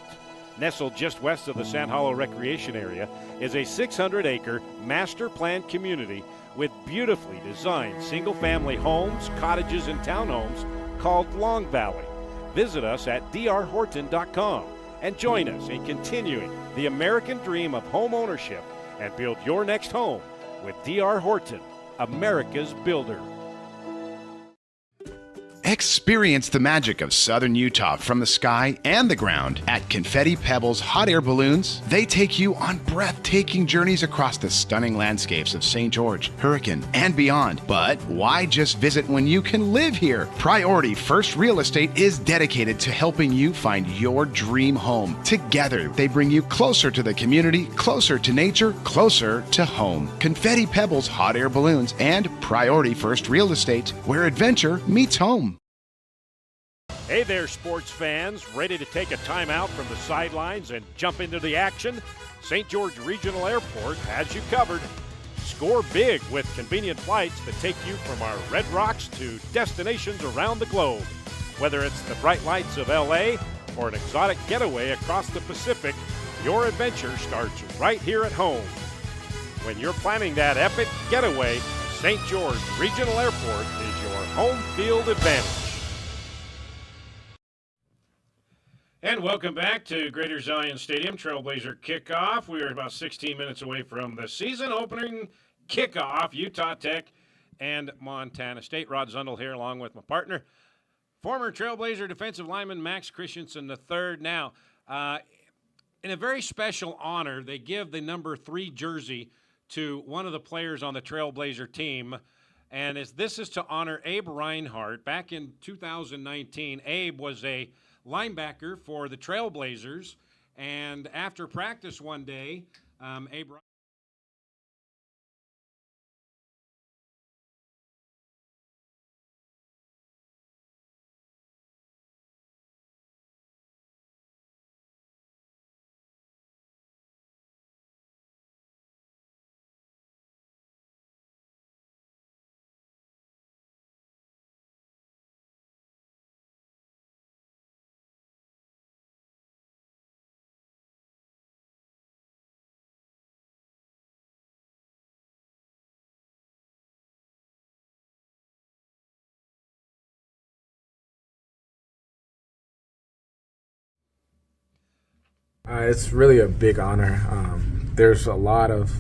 Nestled just west of the Sand Hollow Recreation Area is a 600-acre master planned community with beautifully designed single-family homes, cottages, and townhomes called Long Valley. Visit us at drhorton.com and join us in continuing the American dream of home ownership and build your next home with D.R. Horton, America's builder. Experience the magic of southern Utah from the sky and the ground at Confetti Pebbles Hot Air Balloons. They take you on breathtaking journeys across the stunning landscapes of St. George, Hurricane, and beyond. But why just visit when you can live here? Priority First Real Estate is dedicated to helping you find your dream home. Together, they bring you closer to the community, closer to nature, closer to home. Confetti Pebbles Hot Air Balloons and Priority First Real Estate, where adventure meets home. Hey there, sports fans. Ready to take a time out from the sidelines and jump into the action? St. George Regional Airport has you covered. Score big with convenient flights that take you from our Red Rocks to destinations around the globe. Whether it's the bright lights of L.A. or an exotic getaway across the Pacific, your adventure starts right here at home. When you're planning that epic getaway, St. George Regional Airport is your home field advantage. And welcome back to Greater Zion Stadium, Trailblazer kickoff. We are about 16 minutes away from the season opening kickoff, Utah Tech and Montana State. Rod Zundel here along with my partner, former Trailblazer defensive lineman Max Christensen III. Now, in a very special honor, they give the number 3 jersey to one of the players on the Trailblazer team. And this is to honor Abe Reinhardt. Back in 2019, Abe was a linebacker for the Trailblazers, and after practice one day, Abe It's really a big honor. There's a lot of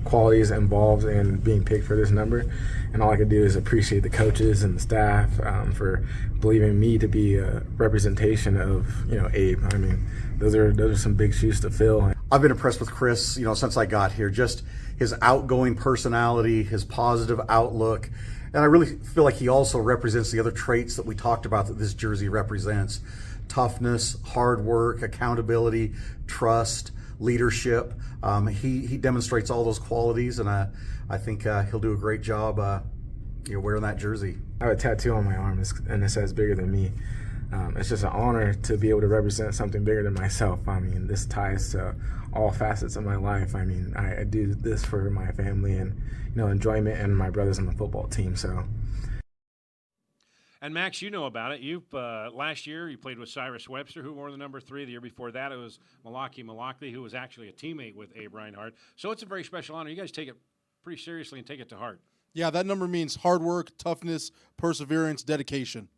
qualities involved in being picked for this number, and all I can do is appreciate the coaches and the staff for believing me to be a representation of Abe. I mean, those are some big shoes to fill. I've been impressed with Chris, since I got here. Just his outgoing personality, his positive outlook, and I really feel like he also represents the other traits that we talked about that this jersey represents: toughness, hard work, accountability, trust, leadership. He demonstrates all those qualities, and I think he'll do a great job wearing that jersey. I have a tattoo on my arm, and it says "bigger than me." It's just an honor to be able to represent something bigger than myself. I mean, this ties to all facets of my life. I mean, I do this for my family and enjoyment, and my brothers on the football team. So. And Max, you know about it. You last year you played with Cyrus Webster, who wore the number 3. The year before that it was Malaki, who was actually a teammate with Abe Reinhardt. So it's a very special honor. You guys take it pretty seriously and take it to heart. Yeah, that number means hard work, toughness, perseverance, dedication,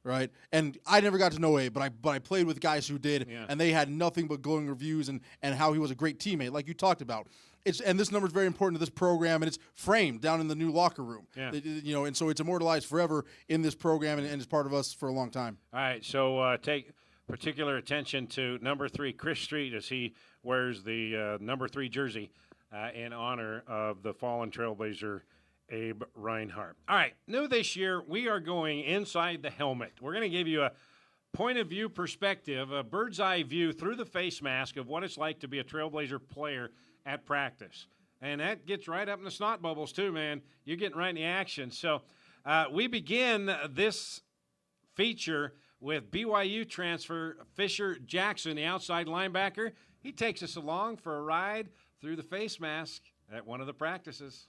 right? And I never got to know Abe, but I played with guys who did, and they had nothing but glowing reviews and how he was a great teammate, like you talked about. And this number is very important to this program, and it's framed down in the new locker room. Yeah. And so it's immortalized forever in this program, and it's part of us for a long time. All right, so take particular attention to number 3, Chris Street, as he wears the number 3 jersey in honor of the fallen Trailblazer Abe Reinhardt. All right, new this year, we are going inside the helmet. We're going to give you a point of view perspective, a bird's eye view through the face mask of what it's like to be a Trailblazer player at practice. And that gets right up in the snot bubbles too, man. You're getting right in the action. So we begin this feature with BYU transfer Fisher Jackson, the outside linebacker. He takes us along for a ride through the face mask at one of the practices.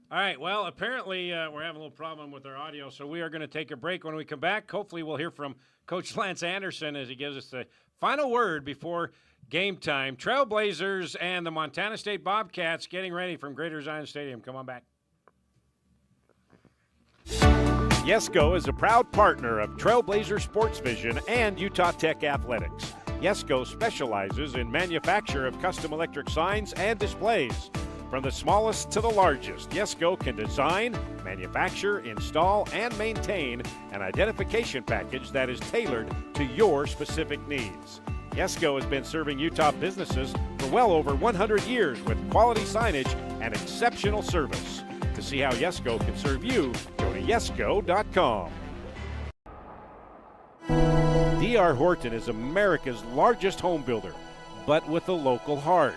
All right, well, apparently we're having a little problem with our audio, so we are going to take a break. When we come back, hopefully we'll hear from Coach Lance Anderson as he gives us the final word before game time. Trailblazers and the Montana State Bobcats getting ready from Greater Zion Stadium. Come on back. Yesco is a proud partner of Trailblazer Sports Vision and Utah Tech Athletics. Yesco specializes in manufacture of custom electric signs and displays. From the smallest to the largest, Yesco can design, manufacture, install, and maintain an identification package that is tailored to your specific needs. Yesco has been serving Utah businesses for well over 100 years with quality signage and exceptional service. To see how Yesco can serve you, go to yesco.com. D.R. Horton is America's largest home builder, but with a local heart.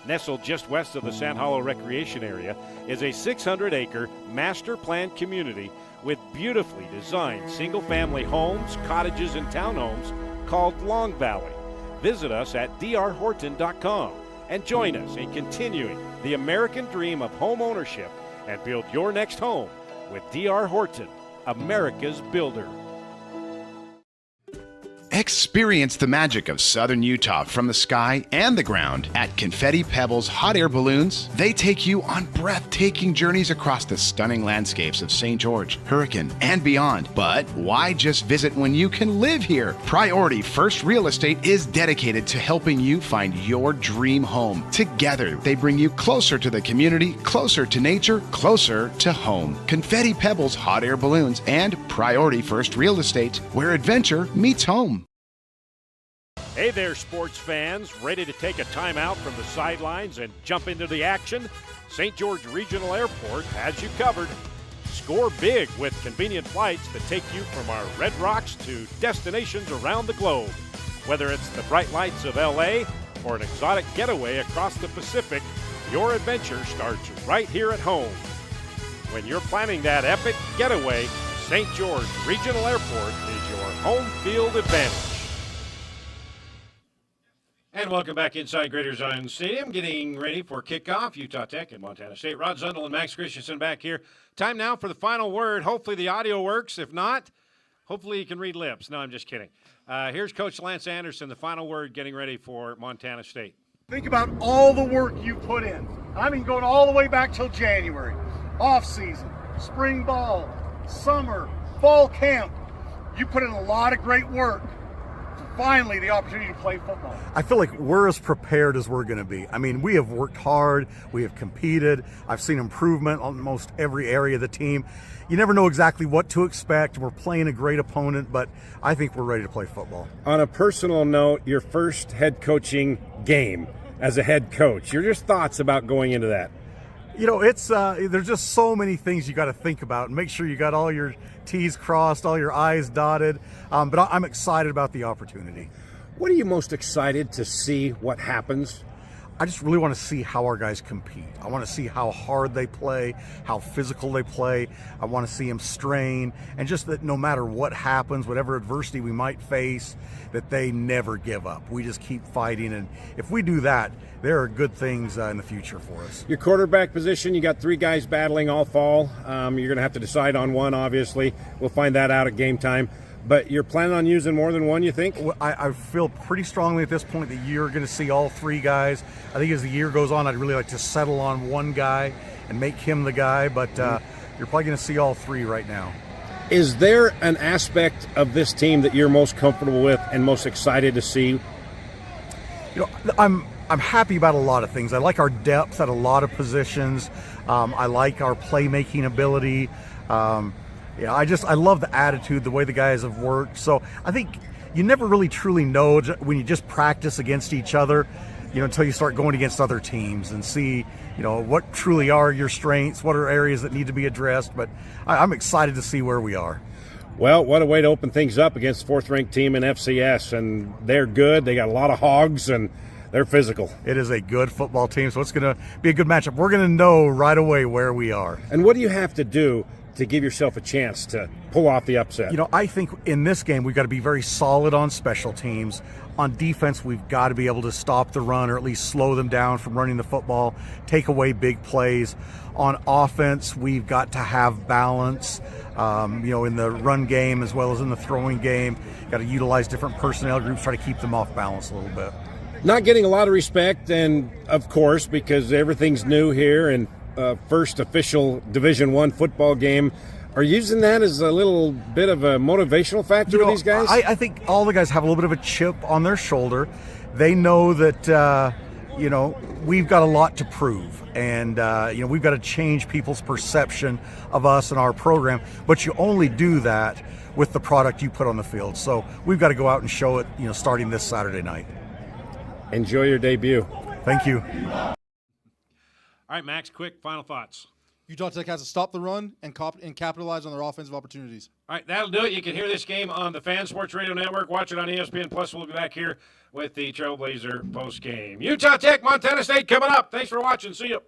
Nestled just west of the Sand Hollow Recreation Area is a 600-acre master planned community with beautifully designed single-family homes, cottages, and townhomes called Long Valley. Visit us at drhorton.com and join us in continuing the American dream of home ownership and build your next home with D.R. Horton, America's builder. Experience the magic of southern Utah from the sky and the ground at Confetti Pebbles hot air balloons. They take you on breathtaking journeys across the stunning landscapes of St. George, Hurricane, and beyond. But why just visit when you can live here? Priority First Real Estate is dedicated to helping you find your dream home. Together, they bring you closer to the community, closer to nature, closer to home. Confetti Pebbles hot air balloons and Priority First Real Estate, where adventure meets home. Hey there, sports fans. Ready to take a timeout from the sidelines and jump into the action? St. George Regional Airport has you covered. Score big with convenient flights that take you from our Red Rocks to destinations around the globe. Whether it's the bright lights of L.A. or an exotic getaway across the Pacific, your adventure starts right here at home. When you're planning that epic getaway, St. George Regional Airport is your home field advantage. And welcome back inside Greater Zion Stadium, getting ready for kickoff. Utah Tech and Montana State. Rod Zundel and Max Christensen back here. Time now for the final word. Hopefully the audio works. If not, hopefully you can read lips. No, I'm just kidding. Here's Coach Lance Anderson, the final word, getting ready for Montana State. Think about all the work you put in. I mean, going all the way back till January. Off season, spring ball, summer, fall camp. You put in a lot of great work. Finally, the opportunity to play football. I feel like we're as prepared as we're going to be. I mean, we have worked hard. We have competed. I've seen improvement on most every area of the team. You never know exactly what to expect. We're playing a great opponent, but I think we're ready to play football. On a personal note, your first head coaching game as a head coach, your just thoughts about going into that? You know, it's there's just so many things you got to think about and make sure you got all your T's crossed, all your I's dotted. But I'm excited about the opportunity. What are you most excited to see what happens? I just really want to see how our guys compete. I want to see how hard they play, how physical they play. I want to see them strain, and just that no matter what happens, whatever adversity we might face, that they never give up. We just keep fighting, and if we do that, there are good things in the future for us. Your quarterback position, you got three guys battling all fall. You're going to have to decide on one, obviously. We'll find that out at game time. But you're planning on using more than one, you think? Well, I feel pretty strongly at this point that you're going to see all three guys. I think as the year goes on, I'd really like to settle on one guy and make him the guy, but you're probably going to see all three right now. Is there an aspect of this team that you're most comfortable with and most excited to see? You know, I'm happy about a lot of things. I like our depth at a lot of positions. I like our playmaking ability. Yeah, I love the attitude, the way the guys have worked. So I think you never really truly know when you just practice against each other, you know, until you start going against other teams and see, you know, what truly are your strengths, what are areas that need to be addressed. But I'm excited to see where we are. Well, what a way to open things up against the fourth-ranked team in FCS, and they're good. They got a lot of hogs, and they're physical. It is a good football team, so it's going to be a good matchup. We're going to know right away where we are. And what do you have to do to give yourself a chance to pull off the upset? You know, I think in this game we've got to be very solid on special teams. On defense, we've got to be able to stop the run or at least slow them down from running the football, take away big plays. On offense, we've got to have balance, in the run game as well as in the throwing game. Got to utilize different personnel groups, try to keep them off balance a little bit. Not getting a lot of respect, and of course, because everything's new here and first official Division I football game, are you using that as a little bit of a motivational factor with these guys? I think all the guys have a little bit of a chip on their shoulder. They know that, we've got a lot to prove. And, we've got to change people's perception of us and our program. But you only do that with the product you put on the field. So we've got to go out and show it, starting this Saturday night. Enjoy your debut. Thank you. All right, Max, quick final thoughts. Utah Tech has to stop the run and capitalize on their offensive opportunities. All right, that'll do it. You can hear this game on the Fan Sports Radio Network. Watch it on ESPN+. Plus, we'll be back here with the Trailblazer post game. Utah Tech, Montana State coming up. Thanks for watching. See you.